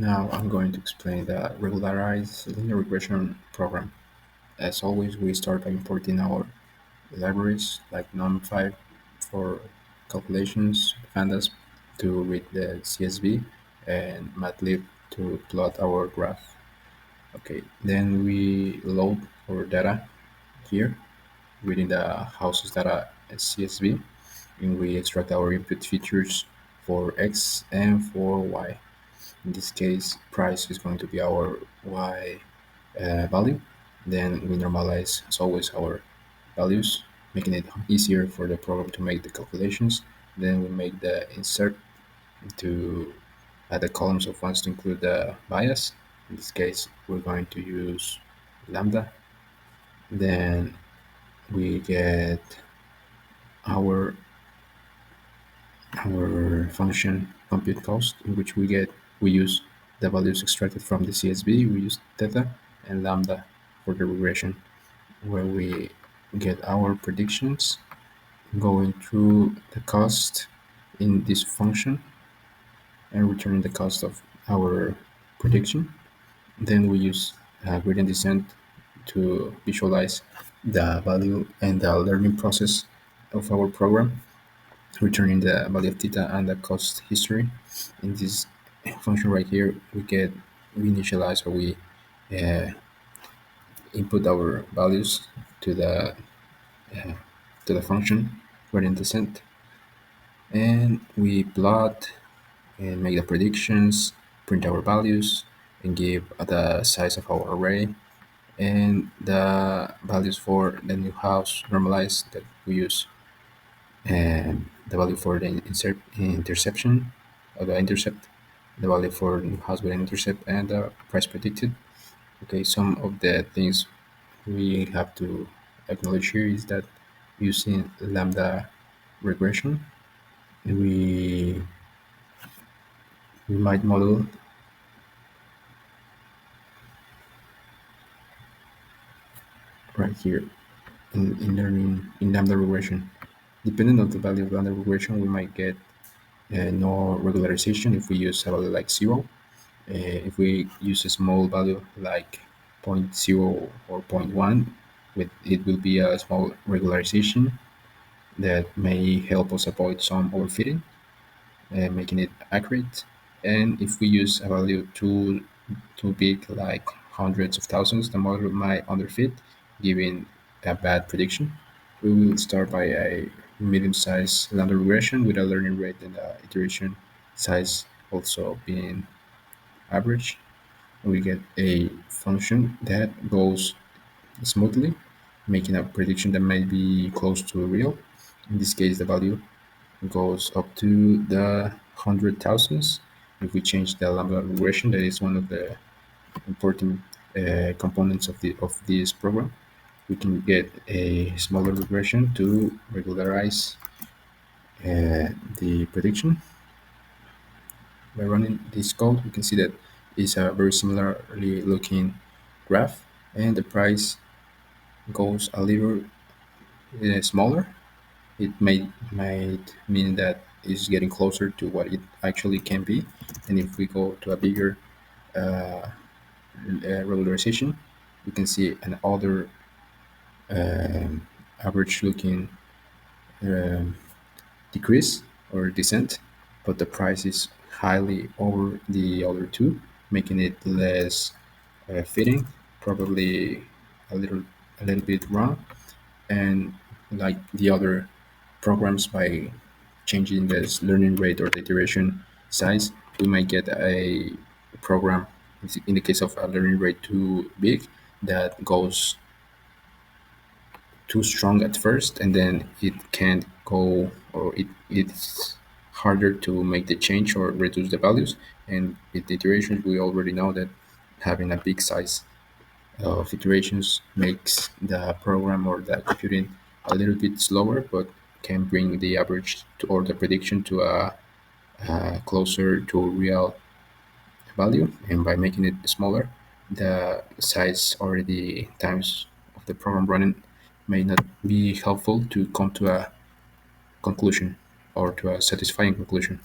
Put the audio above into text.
Now I'm going to explain the regularized linear regression program. As always, we start by importing our libraries like num5 for calculations, pandas to read the CSV, and mathlib to plot our graph. Okay, then we load our data here, reading the houses data as CSV, and we extract our input features for X and for Y. In this case, price is going to be our Y value. Then we normalize, as always, our values, making it easier for the program to make the calculations. Then we make the insert to add the columns of ones to include the bias. In this case, we're going to use lambda. Then we get our our function compute cost, in which we use the values extracted from the CSV. We use theta and lambda for the regression, where we get our predictions going through the cost in this function and returning the cost of our prediction. Then we use gradient descent to visualize the value and the learning process of our program, returning the value of theta and the cost history. In this function right here, we initialize or we uh, input our values to the uh, function gradient descent, and we plot and make the predictions, print our values, and give the size of our array and the values for the new house normalized that we use, and the value for the interception of the intercept, the value for new house with an intercept, and the price predicted. Okay, some of the things we have to acknowledge here is that using lambda regression, we we might model right here in learning in lambda regression. Depending on the value of lambda regression, we might get no regularization if we use a value like 0. If we use a small value like zero point 0 or zero point 0.1, it will be a small regularization that may help us avoid some overfitting, making it accurate. And if we use a value too big, like hundreds of thousands, the model might underfit, giving a bad prediction. We will start by a medium-sized lambda regression with a learning rate and a iteration size also being average. We get a function that goes smoothly, making a prediction that might be close to real. In this case, the value goes up to the hundred thousands. If we change the lambda regression, that is one of the important components of this program. We can get a smaller regression to regularize the prediction. By running this code, we can see that it's a very similarly looking graph, and the price goes a little smaller. It might mean that it's getting closer to what it actually can be. And if we go to a bigger regularization, we can see an other average looking um, decrease or descent, but the price is highly over the other two, making it less fitting, probably a little a little bit wrong. And like the other programs, by changing this learning rate or the iteration size, we might get a program, in the case of a learning rate too big, that goes too strong at first, and then it can't go, or it's harder to make the change or reduce the values. And with the iterations, we already know that having a big size of iterations makes the program or the computing a little bit slower, but can bring the average or the prediction to a closer to real value. And by making it smaller, the size or the times of the program running may not be helpful to come to a conclusion or to a satisfying conclusion.